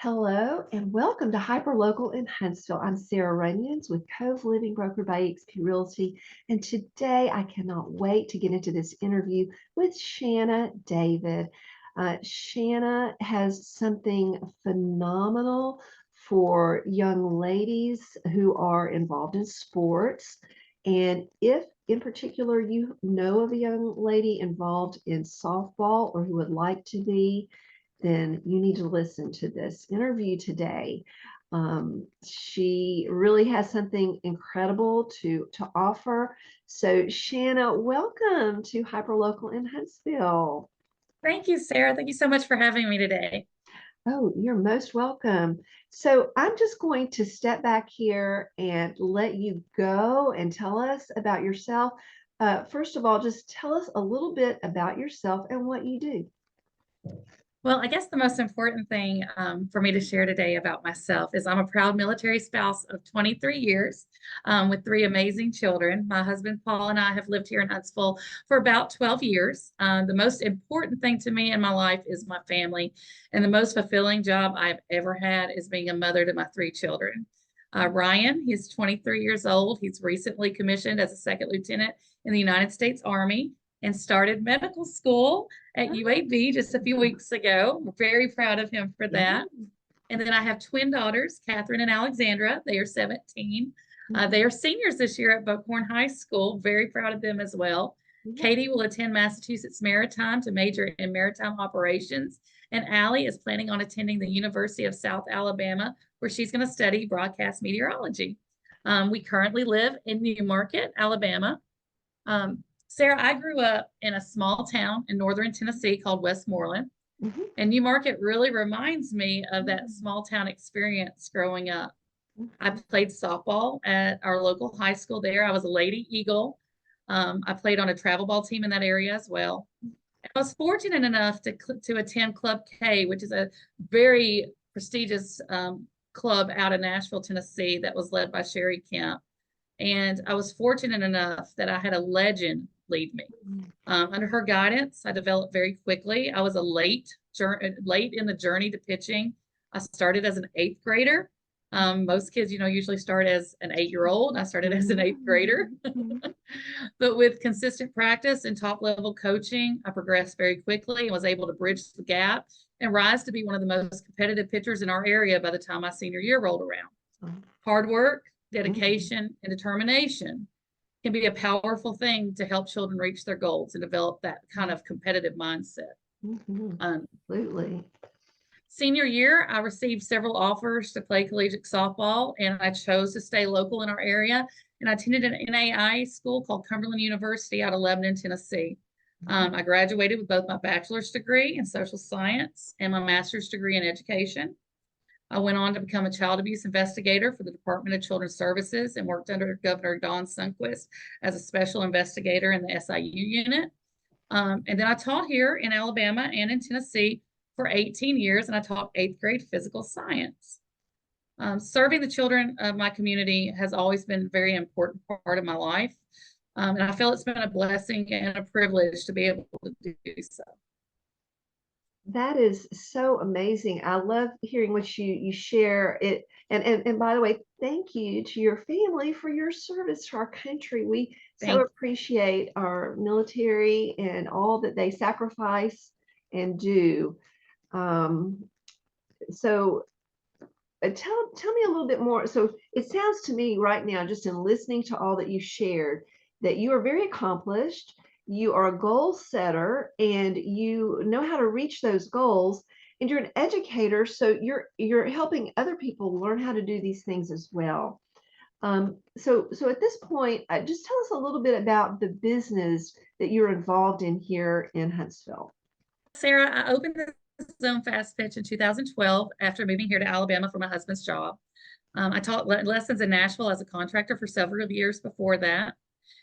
Hello and welcome to Hyperlocal in Huntsville. I'm Sarah Runions with Cove Living Broker by eXp Realty, and today I cannot wait to get into this interview with Shanna David. Shanna has something phenomenal for young ladies who are involved in sports, and if in particular you know of a young lady involved in softball or who would like to be, then you need to listen to this interview today. She really has something incredible to offer. So Shanna, welcome to Hyperlocal in Huntsville. Thank you, Sarah. Thank you so much for having me today. Oh, you're most welcome. So I'm just going to step back here and let you go and tell us about yourself. First of all, just tell us a little bit about yourself and what you do. Well, I guess the most important thing for me to share today about myself is I'm a proud military spouse of 23 years with three amazing children. My husband, Paul, and I have lived here in Huntsville for about 12 years. The most important thing to me in my life is my family, and the most fulfilling job I've ever had is being a mother to my three children. Ryan, he's 23 years old. He's recently commissioned as a second lieutenant in the United States Army and started medical school at UAB just a few weeks ago. We're very proud of him for that. And then I have twin daughters, Catherine and Alexandra. They are 17. They are seniors this year at Buckhorn High School. Very proud of them as well. Katie will attend Massachusetts Maritime to major in maritime operations. And Allie is planning on attending the University of South Alabama, where she's going to study broadcast meteorology. We currently live in Newmarket, Alabama. Sarah, I grew up in a small town in northern Tennessee called Westmoreland. And Newmarket really reminds me of that small town experience growing up. I played softball at our local high school there. I was a Lady Eagle. I played on a travel ball team in that area as well. I was fortunate enough to attend Club K, which is a very prestigious club out of Nashville, Tennessee, that was led by Cheri Kempf. And I was fortunate enough that I had a legend lead me. Under her guidance, I developed very quickly. I was late in the journey to pitching. I started as an 8th grader. Most kids, usually start as an 8-year-old. I started as an 8th grader. But with consistent practice and top-level coaching, I progressed very quickly and was able to bridge the gap and rise to be one of the most competitive pitchers in our area by the time my senior year rolled around. Hard work, dedication, and determination can be a powerful thing to help children reach their goals and develop that kind of competitive mindset. Absolutely. Senior year, I received several offers to play collegiate softball, and I chose to stay local in our area. And I attended an NAIA school called Cumberland University out of Lebanon, Tennessee. I graduated with both my bachelor's degree in social science and my master's degree in education. I went on to become a child abuse investigator for the Department of Children's Services and worked under Governor Don Sundquist as a special investigator in the SIU unit. And then I taught here in Alabama and in Tennessee for 18 years, and I taught 8th grade physical science. Serving the children of my community has always been a very important part of my life. And I feel it's been a blessing and a privilege to be able to do so. That is so amazing. I love hearing what you share it. And by the way, thank you to your family for your service to our country. We so appreciate our military and all that they sacrifice and do. So tell me a little bit more. So it sounds to me right now, just in listening to all that you shared, that you are very accomplished. You are a goal setter and you know how to reach those goals, and you're an educator, so you're helping other people learn how to do these things as well. So at this point, just tell us a little bit about the business that you're involved in here in Huntsville. Sarah, I opened the Zone Fastpitch in 2012 after moving here to Alabama for my husband's job. I taught lessons in Nashville as a contractor for several years before that.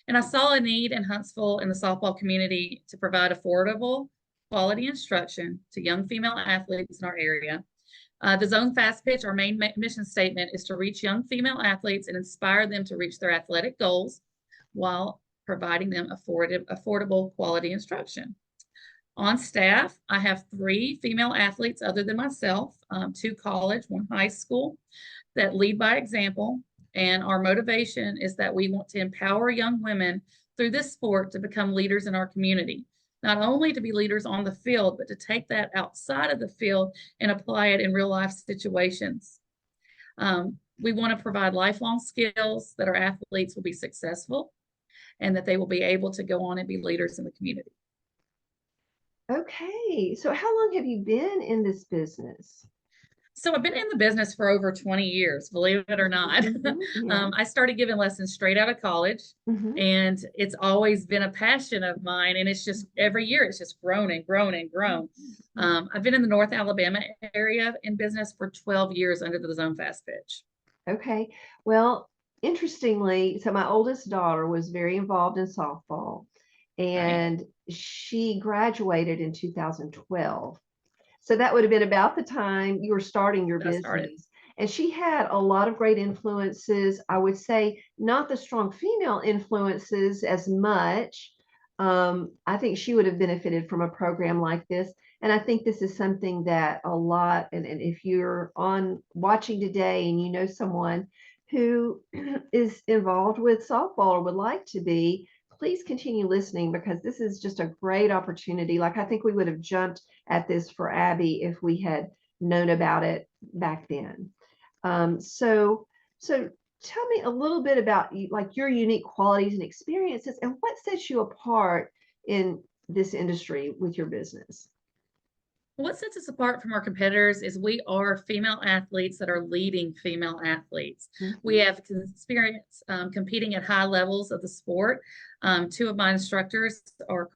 And I saw a need in Huntsville in the softball community to provide affordable, quality instruction to young female athletes in our area. The Zone Fastpitch, our main mission statement, is to reach young female athletes and inspire them to reach their athletic goals while providing them affordable, quality instruction. On staff, I have 3 female athletes other than myself, 2 college, 1 high school, that lead by example. And our motivation is that we want to empower young women through this sport to become leaders in our community. Not only to be leaders on the field, but to take that outside of the field and apply it in real life situations. We want to provide lifelong skills that our athletes will be successful and that they will be able to go on and be leaders in the community. Okay, so how long have you been in this business? So I've been in the business for over 20 years, believe it or not. Yeah. I started giving lessons straight out of college, Mhm. and it's always been a passion of mine. And it's just every year it's just grown and grown and grown. I've been in the North Alabama area in business for 12 years under the Zone Fastpitch. Okay. Well, interestingly, so my oldest daughter was very involved in softball, Right. and she graduated in 2012. So that would have been about the time you were starting your That started. business. And she had a lot of great influences. I would say not the strong female influences as much. I think she would have benefited from a program like this. And I think this is something that a lot, and if you're on watching today and you know someone who is involved with softball or would like to be, please continue listening because this is just a great opportunity. Like I think we would have jumped at this for Abby if we had known about it back then. So tell me a little bit about you, like your unique qualities and experiences, and what sets you apart in this industry with your business. What sets us apart from our competitors is we are female athletes that are leading female athletes. We Mhm. have experience competing at high levels of the sport. 2 of my instructors are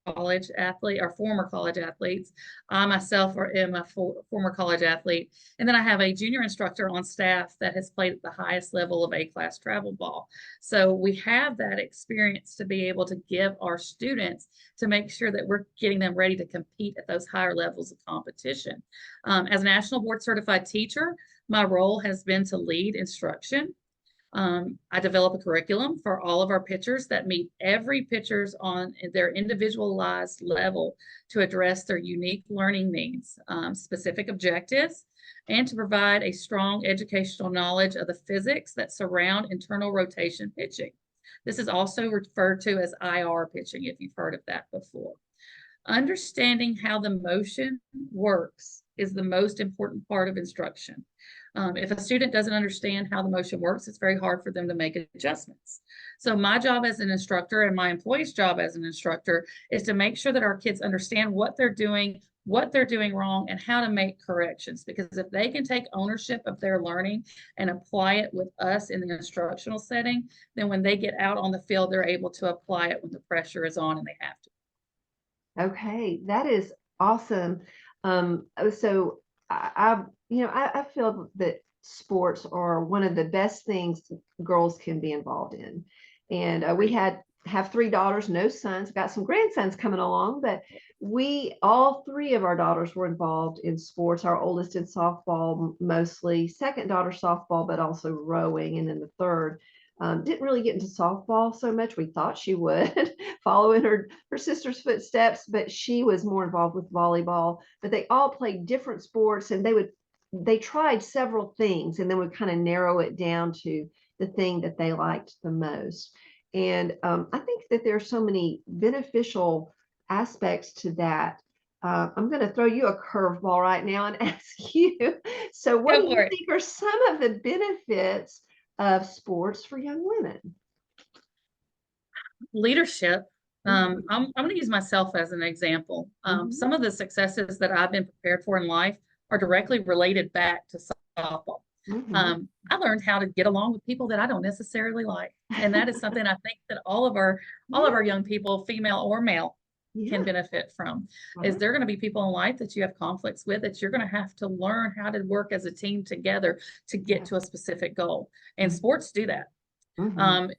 college athlete or former college athletes. I myself am a former college athlete. And then I have a junior instructor on staff that has played at the highest level of A-class travel ball. So we have that experience to be able to give our students to make sure that we're getting them ready to compete at those higher levels of competition. As a national board certified teacher, my role has been to lead instruction. I develop a curriculum for all of our pitchers that meet every pitcher's on their individualized level to address their unique learning needs, specific objectives, and to provide a strong educational knowledge of the physics that surround internal rotation pitching. This is also referred to as IR pitching, if you've heard of that before. Understanding how the motion works is the most important part of instruction. If a student doesn't understand how the motion works, it's very hard for them to make adjustments. So my job as an instructor and my employee's job as an instructor is to make sure that our kids understand what they're doing wrong, and how to make corrections. Because if they can take ownership of their learning and apply it with us in the instructional setting, then when they get out on the field, they're able to apply it when the pressure is on and they have to. Okay, that is awesome. So I feel that sports are one of the best things girls can be involved in. And we have 3 daughters, no sons, got some grandsons coming along, but all 3 of our daughters were involved in sports. Our oldest in softball, mostly, second daughter softball, but also rowing, and then the third didn't really get into softball so much. We thought she would follow in her sister's footsteps, but she was more involved with volleyball. But they all played different sports, and they tried several things, and then would kind of narrow it down to the thing that they liked the most. And I think that there are so many beneficial aspects to that. I'm going to throw you a curveball right now and ask you. So, what Go do for you it. think are some of the benefits of sports for young women? Leadership. Mhm, I'm going to use myself as an example. mhm, Some of the successes that I've been prepared for in life are directly related back to softball. mhm. I learned how to get along with people that I don't necessarily like, and that is something I think that all of Yeah, our young people, female or male, can yeah, benefit from. Is right. there going to be people in life that you have conflicts with that you're going to have to learn how to work as a team together to get Yeah. to a specific goal? And Mhm, sports do that. mhm, Um,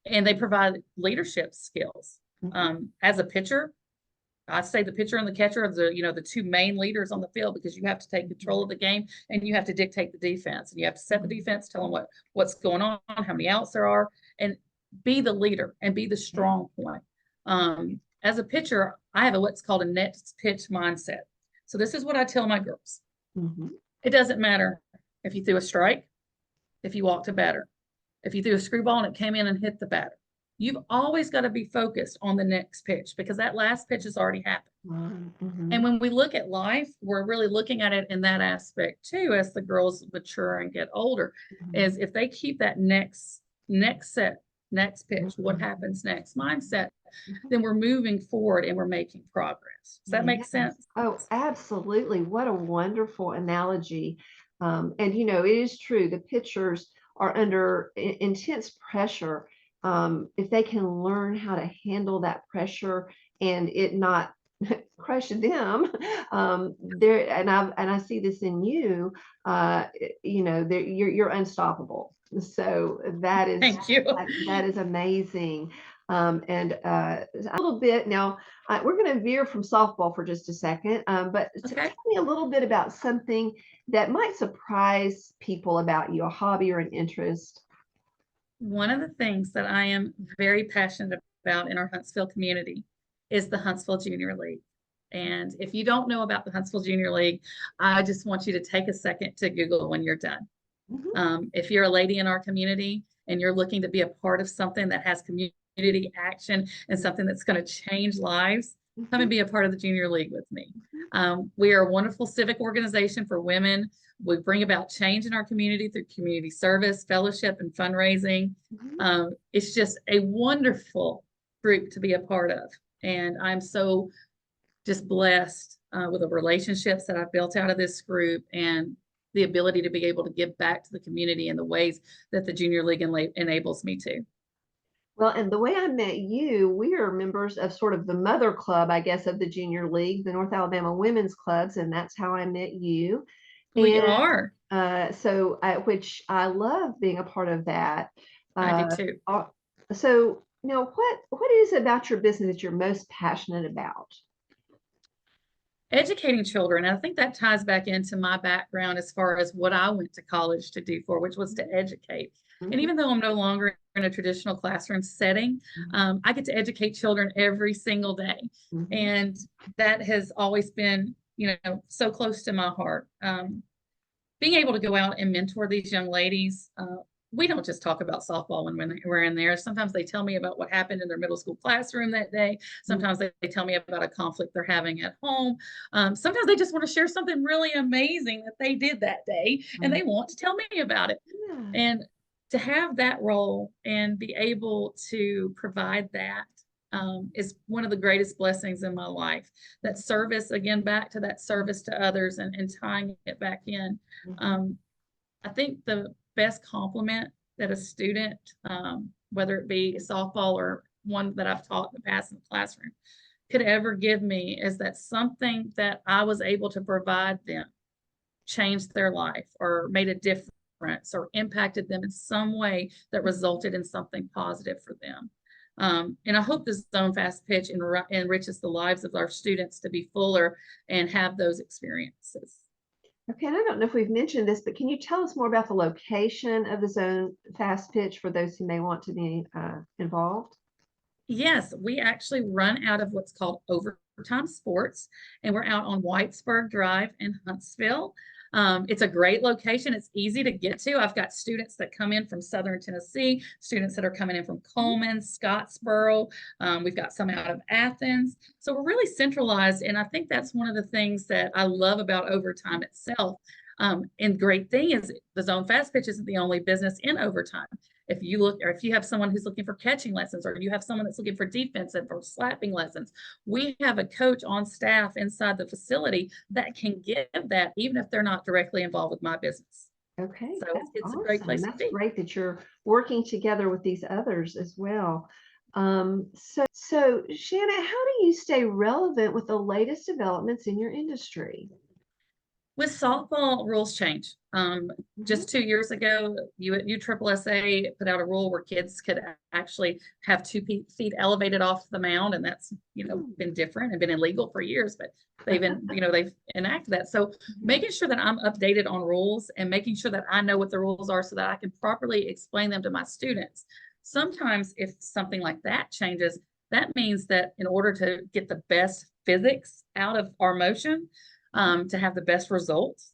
and they provide leadership skills. mhm. As a pitcher, I say the pitcher and the catcher are the 2 main leaders on the field, because you have to take control of the game and you have to dictate the defense, and you have to set the defense, tell them what's going on, how many outs there are, and be the leader and be the Yeah. strong point. as a pitcher, I have what's called a next pitch mindset. So this is what I tell my girls. Mhm. It doesn't matter if you threw a strike, if you walked a batter, if you threw a screwball and it came in and hit the batter. You've always got to be focused on the next pitch because that last pitch has already happened. Mhm. And when we look at life, we're really looking at it in that aspect too, as the girls mature and get older, is if they keep that next pitch, what happens next mindset, then we're moving forward and we're making progress. Does that make Yes. sense? Oh, absolutely. What a wonderful analogy. And it is true. The pitchers are under intense pressure. If they can learn how to handle that pressure and it not crush them, there. And I see this in you. You're unstoppable. So Thank you. that is amazing. And a little bit now. We're going to veer from softball for just a second, but Okay. tell me a little bit about something that might surprise people about you, a hobby or an interest. One of the things that I am very passionate about in our Huntsville community is the Huntsville Junior League. And if you don't know about the Huntsville Junior League, I just want you to take a second to Google when you're done. If you're a lady in our community and you're looking to be a part of something that has community action and something that's going to change lives, come and be a part of the Junior League with me. We are a wonderful civic organization for women. We bring about change in our community through community service, fellowship, and fundraising. It's just a wonderful group to be a part of. And I'm so just blessed with the relationships that I've built out of this group and the ability to be able to give back to the community in the ways that the Junior League enables me to. Well, and the way I met you, we are members of sort of the mother club, I guess, of the Junior League, the North Alabama Women's Clubs, and that's how I met you. We And are. which I love being a part of that. I do too. So, what is it about your business that you're most passionate about? Educating children. And I think that ties back into my background as far as what I went to college to do for, which was to educate. And even though I'm no longer in a traditional classroom setting, I get to educate children every single day. And that has always been, so close to my heart. Being able to go out and mentor these young ladies. We don't just talk about softball when we're in there. Sometimes they tell me about what happened in their middle school classroom that day. Sometimes they tell me about a conflict they're having at home. Sometimes they just want to share something really amazing that they did that day and they want to tell me about it. And to have that role and be able to provide that is one of the greatest blessings in my life. That service, again, back to that service to others and tying it back in. I think the best compliment that a student, whether it be softball or one that I've taught in the past in the classroom, could ever give me is that something that I was able to provide them changed their life or made a difference or impacted them in some way that resulted in something positive for them. And I hope this Zone Fastpitch enriches the lives of our students to be fuller and have those experiences. Okay, and I don't know if we've mentioned this, but can you tell us more about the location of the Zone Fastpitch for those who may want to be involved? Yes, we actually run out of what's called Overtime Sports, and we're out on Whitesburg Drive in Huntsville. It's a great location. It's easy to get to. I've got students that come in from Southern Tennessee, students that are coming in from Coleman, Scottsboro. We've got some out of Athens. So we're really centralized, and I think that's one of the things that I love about Overtime itself. And great thing is the Zone Fastpitch isn't the only business in Overtime. If you look, or if you have someone who's looking for catching lessons, or you have someone that's looking for defensive or slapping lessons, we have a coach on staff inside the facility that can give that, even if they're not directly involved with my business. Okay, So that's it's awesome. a great place to That's be. great that you're working together with these others as well. So Shanna, how do you stay relevant with the latest developments in your industry? With softball, rules change. Just 2 years ago, USSSA put out a rule where kids could actually have 2 feet elevated off the mound, and that's been different and been illegal for years. But they've enacted that. So making sure that I'm updated on rules and making sure that I know what the rules are so that I can properly explain them to my students. Sometimes if something like that changes, that means that in order to get the best physics out of our motion, to have the best results,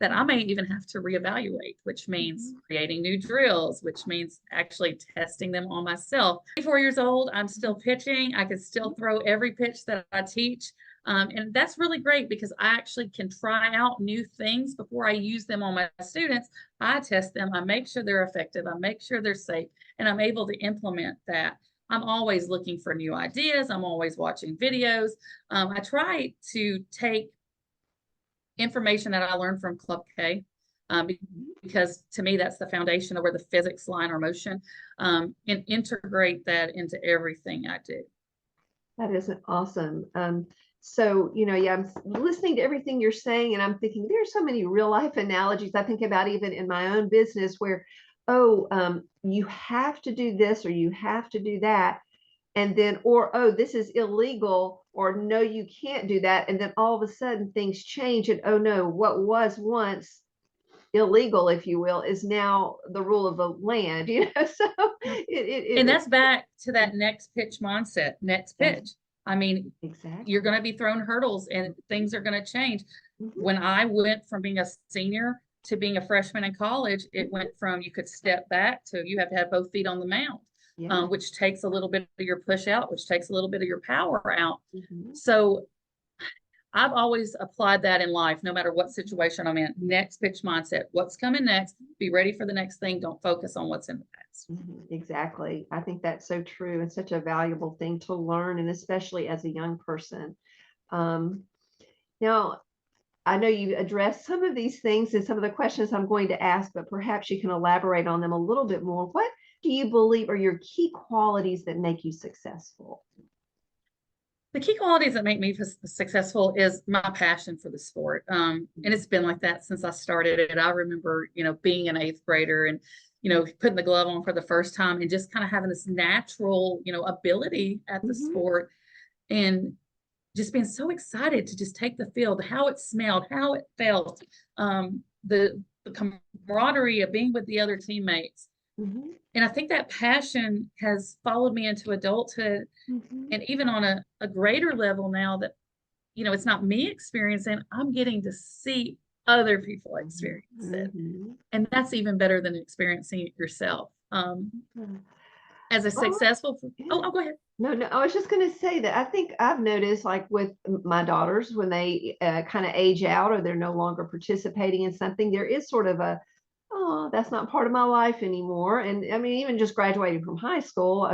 that I may even have to reevaluate, which means creating new drills, which means actually testing them on myself. 24 years old, I'm still pitching. I can still throw every pitch that I teach. And that's really great because I actually can try out new things before I use them on my students. I test them, I make sure they're effective, I make sure they're safe, and I'm able to implement that. I'm always looking for new ideas. I'm always watching videos. I try to take information that I learned from Club K, because to me, that's the foundation of where the physics line or motion, and integrate that into everything I do. That is awesome. So, yeah, I'm listening to everything you're saying, and I'm thinking there's so many real life analogies I think about even in my own business where, you have to do this or you have to do that. And then, or, oh, this is illegal, or no, you can't do that. And then all of a sudden things change and, oh no, what was once illegal, if you will, is now the rule of the land, so and that's back to that next pitch mindset, next pitch. I mean, exactly. You're going to be thrown hurdles and things are going to change. When I went from being a senior to being a freshman in college, it went from you could step back to you have to have both feet on the mound, which takes a little bit of your push out, which takes a little bit of your power out. So I've always applied that in life, no matter what situation I'm in. Next pitch mindset, what's coming next, be ready for the next thing. Don't focus on what's in the past. Exactly. I think that's so true and such a valuable thing to learn, and especially as a young person. Now, I know you addressed some of these things in some of the questions I'm going to ask, but perhaps you can elaborate on them a little bit more. What do you believe are your key qualities that make you successful? The key qualities that make me successful is my passion for the sport. And it's been like that since I started it. I remember, being an 8th grader and, putting the glove on for the first time and just kind of having this natural, ability at the sport, and just being so excited to just take the field, how it smelled, how it felt, the camaraderie of being with the other teammates. And I think that passion has followed me into adulthood, and even on a greater level now that, it's not me experiencing, I'm getting to see other people experience it. And that's even better than experiencing it yourself. As a successful, go ahead. No, I was just going to say that I think I've noticed, like with my daughters, when they kind of age out or they're no longer participating in something, there is sort of a, oh, that's not part of my life anymore. And I mean, even just graduating from high school,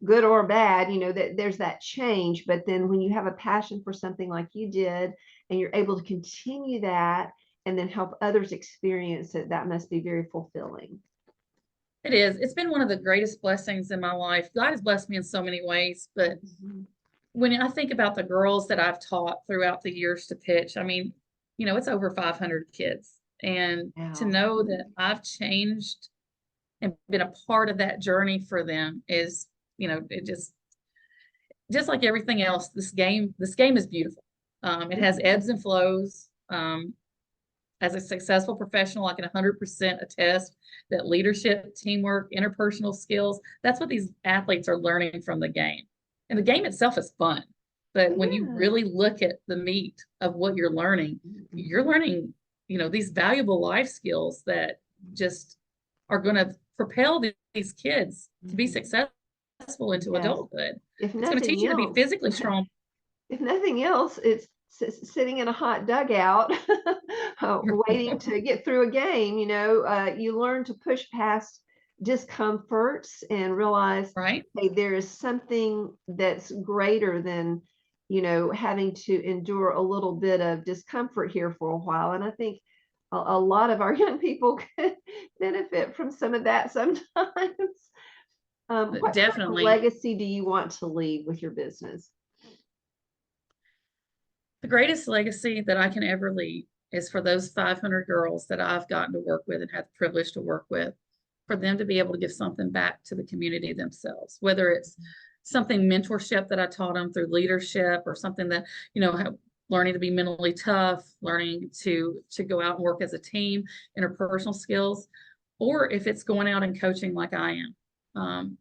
good or bad, that there's that change. But then when you have a passion for something like you did, and you're able to continue that and then help others experience it, that must be very fulfilling. It is. It's been one of the greatest blessings in my life. God has blessed me in so many ways, but when I think about the girls that I've taught throughout the years to pitch, I mean, it's over 500 kids. And to know that I've changed and been a part of that journey for them is, it just like everything else, this game is beautiful. It has ebbs and flows. As a successful professional, I can 100% attest that leadership, teamwork, interpersonal skills, that's what these athletes are learning from the game. And the game itself is fun. But when you really look at the meat of what you're learning, these valuable life skills that just are going to propel these kids to be succzessful into adulthood. It's going to teach you to be physically strong. If nothing else, it's sitting in a hot dugout waiting to get through a game. You learn to push past discomforts and realize, hey, there is something that's greater than having to endure a little bit of discomfort here for a while. And I think a lot of our young people could benefit from some of that sometimes. What Definitely. kind of legacy do you want to leave with your business? The greatest legacy that I can ever leave is for those 500 girls that I've gotten to work with and had the privilege to work with, for them to be able to give something back to the community themselves, whether it's something mentorship that I taught them through leadership, or something that, learning to be mentally tough, learning to go out and work as a team, interpersonal skills, or if it's going out and coaching like I am.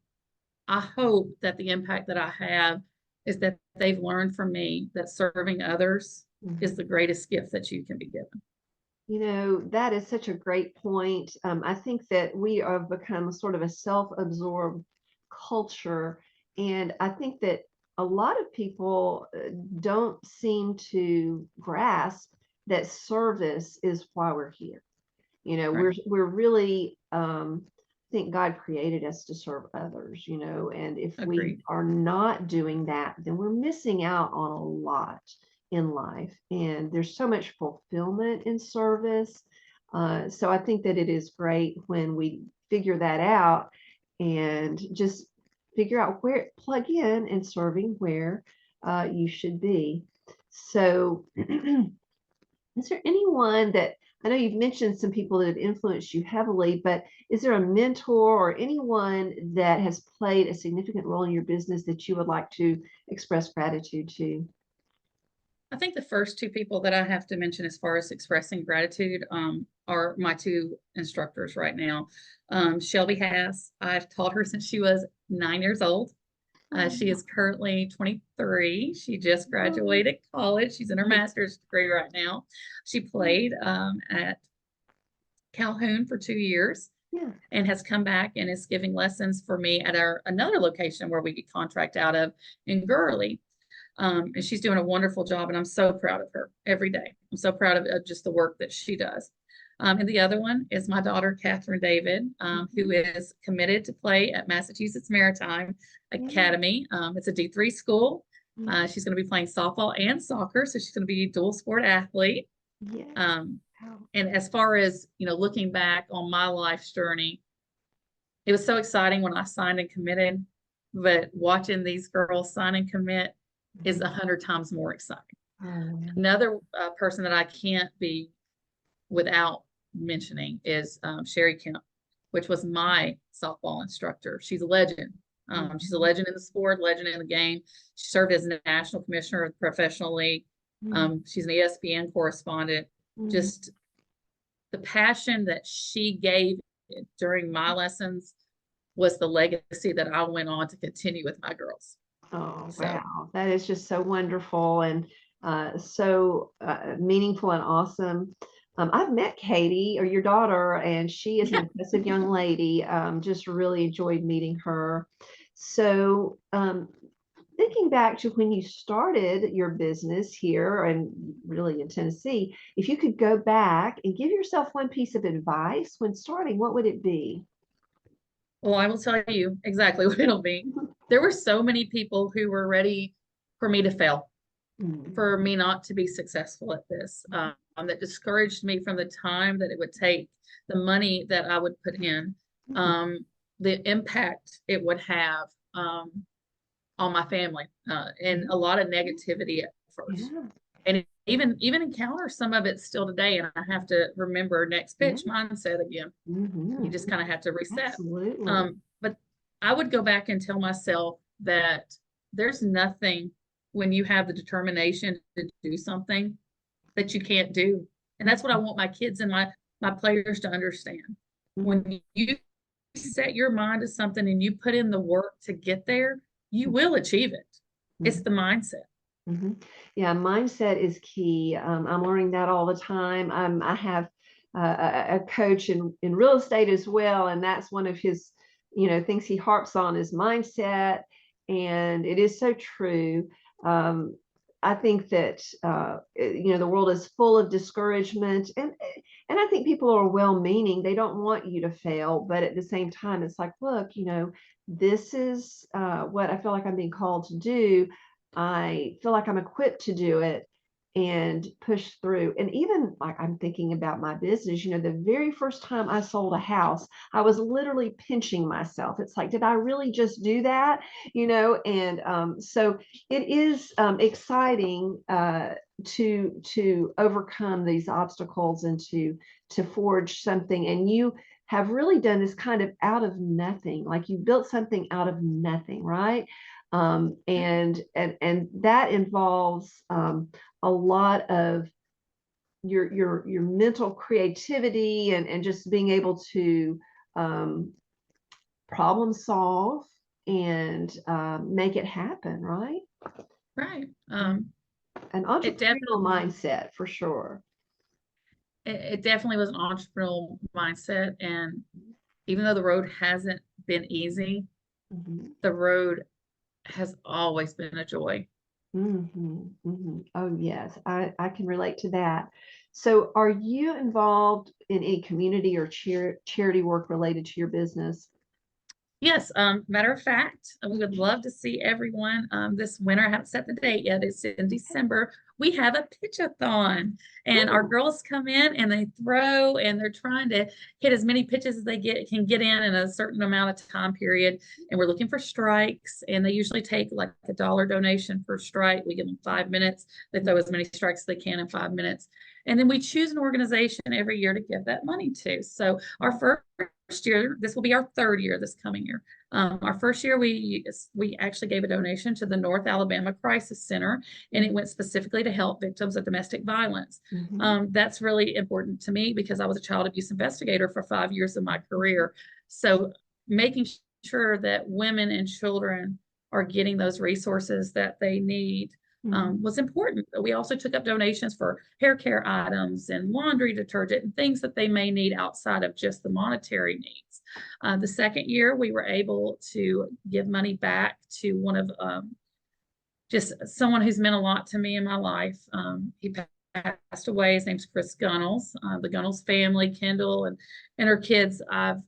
I hope that the impact that I have is that they've learned from me that serving others is the greatest gift that you can be given. That is such a great point. I think that we have become sort of a self-absorbed culture. And I think that a lot of people don't seem to grasp that service is why we're here. Right. We're really, I think God created us to serve others, and if we Agreed. are not doing that, then we're missing out on a lot in life. And there's so much fulfillment in service. So I think that it is great when we figure that out and just figure out where plug in and serving where you should be. So is there anyone that I know you've mentioned some people that have influenced you heavily, but is there a mentor or anyone that has played a significant role in your business that you would like to express gratitude to? I think the first two people that I have to mention as far as expressing gratitude are my two instructors right now. Shelby Hass, I've taught her since she was 9 years old. She is currently 23. She just graduated college. She's in her master's degree right now. She played at Calhoun for 2 years Yeah. and has come back and is giving lessons for me at our another location where we get contract out of in Gurley. And she's doing a wonderful job, and I'm so proud of her every day. I'm so proud of just the work that she does. And the other one is my daughter, Catherine David, who is committed to play at Massachusetts Maritime Academy. It's a D3 school. She's going to be playing softball and soccer, so she's going to be a dual sport athlete. Yeah. And as far as, looking back on my life's journey, it was so exciting when I signed and committed, but watching these girls sign and commit is 100 times more exciting. Another person that I can't be without mentioning is Cheri Kempf, which was my softball instructor. She's a legend. She's a legend in the sport, legend in the game. She served as national commissioner of the professional league. She's an ESPN correspondent. Just the passion that she gave during my lessons was the legacy that I went on to continue with my girls. Oh, wow. That is just so wonderful and so meaningful and awesome. I've met Katie, or your daughter, and she is an impressive young lady. Just really enjoyed meeting her. So, thinking back to when you started your business here and really in Tennessee, if you could go back and give yourself one piece of advice when starting, what would it be? Well, I will tell you exactly what it'll be. There were so many people who were ready for me to fail, for me not to be successful at this, that discouraged me from the time that it would take, the money that I would put in, the impact it would have on my family, and a lot of negativity at first. And even encounter some of it still today. And I have to remember next pitch mindset again. You just kind of have to reset. But I would go back and tell myself that there's nothing when you have the determination to do something that you can't do. And that's what I want my kids and my players to understand. When you set your mind to something and you put in the work to get there, you will achieve it. It's the mindset. Yeah, mindset is key. I'm learning that all the time. I have a coach in real estate as well, and that's one of his, things he harps on is mindset, and it is so true. I think that the world is full of discouragement, and I think people are well-meaning. They don't want you to fail, but at the same time, it's like, look, this is what I feel like I'm being called to do. I feel like I'm equipped to do it and push through. And even like I'm thinking about my business, the very first time I sold a house, I was literally pinching myself. It's like, did I really just do that? And so it is exciting to overcome these obstacles and to forge something. And you have really done this kind of out of nothing, like you built something out of nothing, right? And that involves a lot of your mental creativity and just being able to problem solve and make it happen, right? Right. An It entrepreneurial definitely, mindset for sure. it definitely was an entrepreneurial mindset. And even though the road hasn't been easy, Mhm. the road has always been a joy. Oh, yes, I can relate to that. So, are you involved in any community or charity work related to your business? Yes, matter of fact, we would love to see everyone this winter. I haven't set the date yet. It's in December. We have a pitch-a-thon, and our Oh, girls come in and they throw, and they're trying to hit as many pitches as they can get in a certain amount of time period. And we're looking for strikes, and they usually take like a $1 donation per strike. We give them 5 minutes. They throw as many strikes as they can in 5 minutes. And then we choose an organization every year to give that money to. So our first year, this will be our third year this coming year. Our first year, we actually gave a donation to the North Alabama Crisis Center, and it went specifically to help victims of domestic violence. mhm. That's really important to me because I was a child abuse investigator for 5 years of my career. So making sure that women and children are getting those resources that they need was important. We also took up donations for hair care items and laundry detergent and things that they may need outside of just the monetary needs. The second year, we were able to give money back to one of just someone who's meant a lot to me in my life. He passed away. His name's Chris Gunnels. The Gunnels family, Kendall and her kids, I've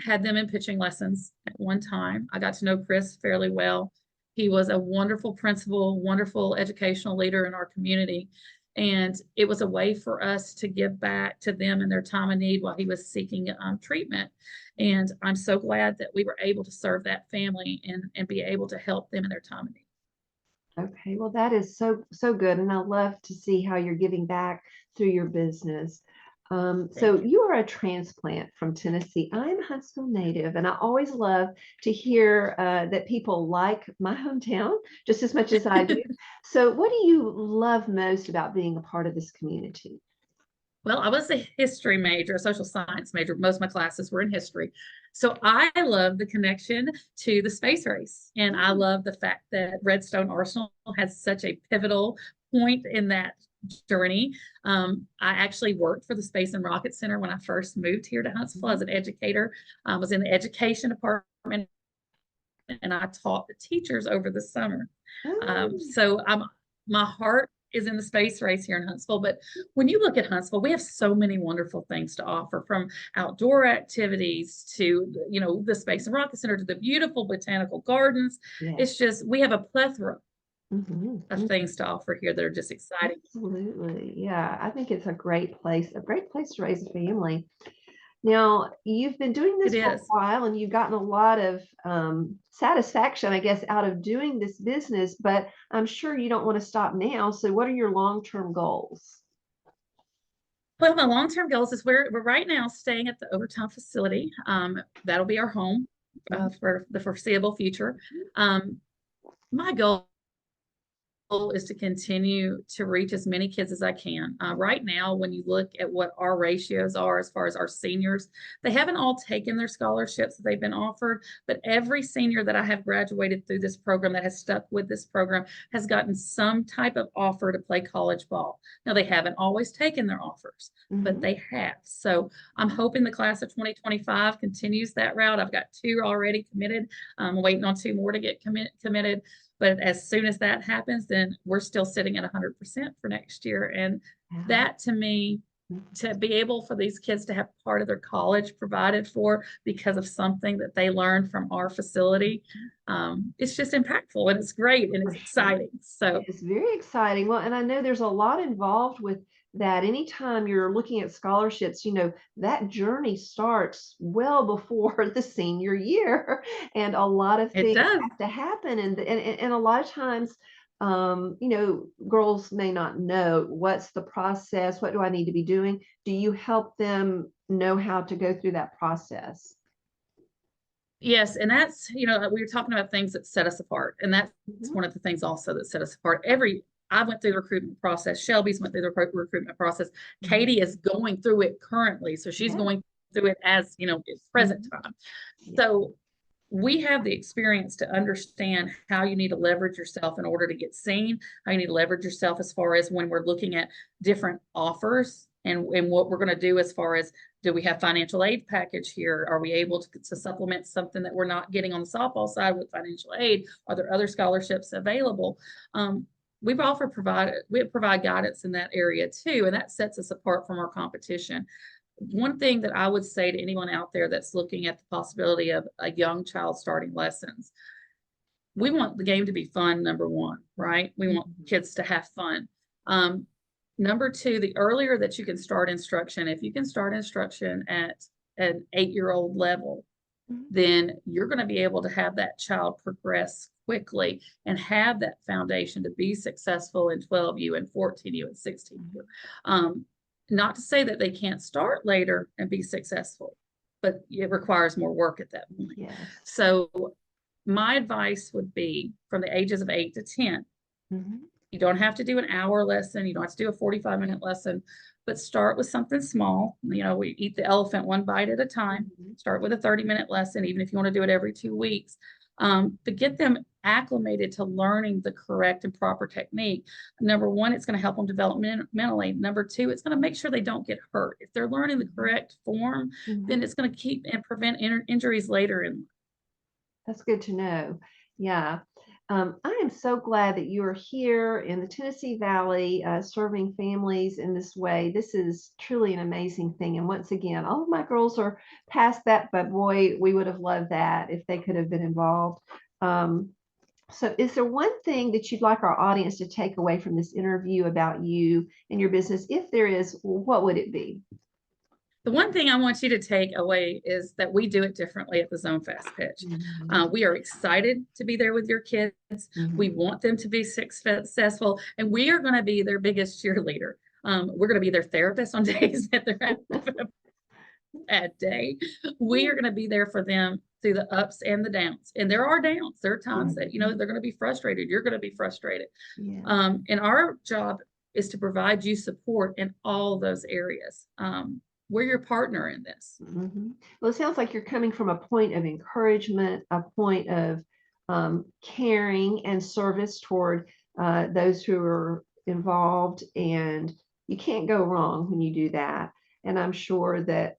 had them in pitching lessons at one time. I got to know Chris fairly well. He was a wonderful principal, wonderful educational leader in our community. And it was a way for us to give back to them in their time of need while he was seeking treatment. And I'm so glad that we were able to serve that family and be able to help them in their time of need. Okay, well, that is so good, and I love to see how you're giving back through your business. So Thank you. you are a transplant from Tennessee. I'm a Huntsville native, and I always love to hear that people like my hometown just as much as I do. So, what do you love most about being a part of this community? Well, I was a history major, a social science major. Most of my classes were in history. So I love the connection to the space race. And I Mm, love the fact that Redstone Arsenal has such a pivotal point in that journey. I actually worked for the Space and Rocket Center when I first moved here to Huntsville as mhm. an educator. I was in the education department and I taught the teachers over the summer. Oh, So my heart is in the space race here in Huntsville. But when you look at Huntsville, we have so many wonderful things to offer, from outdoor activities to, the Space and Rocket Center to the beautiful botanical gardens. yes. It's just, we have a plethora of Mhm. things to offer here that are just exciting. Absolutely. Yeah, I think it's a great place to raise a family. Now, you've been doing It this for a is. while and you've gotten a lot of satisfaction, I guess, out of doing this business, but I'm sure you don't want to stop now. So, what are your long-term goals? Well, my long-term goals is we're right now staying at the Overtime facility. That'll be our home Mhm. for the foreseeable future. My goal is to continue to reach as many kids as I can. Right now, when you look at what our ratios are as far as our seniors, they haven't all taken their scholarships that they've been offered, but every senior that I have graduated through this program that has stuck with this program has gotten some type of offer to play college ball. Now, they haven't always taken their offers, but Mhm. they have. So I'm hoping the class of 2025 continues that route. I've got two already committed. I'm waiting on two more to get committed. But as soon as that happens, then we're still sitting at 100% for next year. And Wow. that to me, to be able for these kids to have part of their college provided for because of something that they learned from our facility, it's just impactful and it's great and For it's sure. exciting. So It's very exciting. Well, and I know there's a lot involved with that. Anytime you're looking at scholarships, that journey starts well before the senior year, and a lot of it things does. have to happen. And a lot of times, girls may not know what's the process. What do I need to be doing? Do you help them know how to go through that process? Yes, and that's, we were talking about things that set us apart. And that's Mhm. one of the things also that set us apart. I went through the recruitment process. Shelby's went through the recruitment process. Mhm. Katie is going through it currently. So she's Yeah. going through it as, it's present Mhm. time. Yeah. So we have the experience to understand how you need to leverage yourself in order to get seen, how you need to leverage yourself as far as when we're looking at different offers and what we're going to do as far as, do we have financial aid package here? Are we able to supplement something that we're not getting on the softball side with financial aid? Are there other scholarships available? We provide guidance in that area too, and that sets us apart from our competition. One thing that I would say to anyone out there that's looking at the possibility of a young child starting lessons, we want the game to be fun, number one, right? We want kids to have fun. Number two, the earlier that you can start instruction, if you can start instruction at an 8-year-old level, then you're going to be able to have that child progress quickly and have that foundation to be successful in 12U and 14U and 16U. Not to say that they can't start later and be successful, but it requires more work at that point. Yes. So my advice would be from the ages of 8 to 10, you don't have to do an hour lesson. You don't have to do a 45-minute lesson, but start with something small. You know, we eat the elephant one bite at a time. Start with a 30-minute lesson, even if you want to do it every 2 weeks. But get them acclimated to learning the correct and proper technique. Number one, it's going to help them developmentally. Number two, it's going to make sure they don't get hurt. If they're learning the correct form, then it's going to keep and prevent injuries later in life. That's good to know. Yeah. I am so glad that you are here in the Tennessee Valley serving families in this way. This is truly an amazing thing. And once again, all of my girls are past that, but boy, we would have loved that if they could have been involved. So is there one thing that you'd like our audience to take away from this interview about you and your business? If there is, what would it be? The one thing I want you to take away is that we do it differently at the Zone Fastpitch. We are excited to be there with your kids. We want them to be successful, and we are going to be their biggest cheerleader. We're going to be their therapist on days that they're having a bad day. We are going to be there for them through the ups and the downs. And there are downs. There are times that, you know, they're going to be frustrated. You're going to be frustrated. And our job is to provide you support in all those areas. We're your partner in this. Well, it sounds like you're coming from a point of encouragement, a point of caring and service toward those who are involved, and you can't go wrong when you do that. And I'm sure that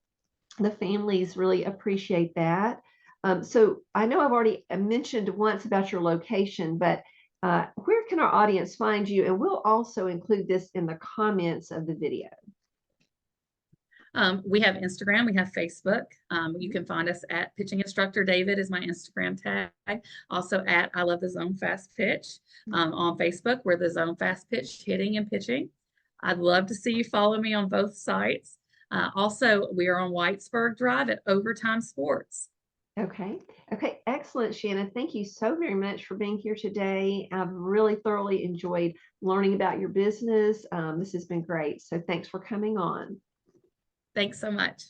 the families really appreciate that. So I know I've already mentioned once about your location, but where can our audience find you? And we'll also include this in the comments of the video. We have Instagram, we have Facebook. You can find us at Pitching Instructor David is my Instagram tag. Also at I Love the Zone Fastpitch. On Facebook, we're the Zone Fastpitch hitting and pitching. I'd love to see you follow me on both sites. Also, we are on Whitesburg Drive at Overtime Sports. Okay. Excellent, Shanna. Thank you so very much for being here today. I've really thoroughly enjoyed learning about your business. This has been great. So thanks for coming on. Thanks so much.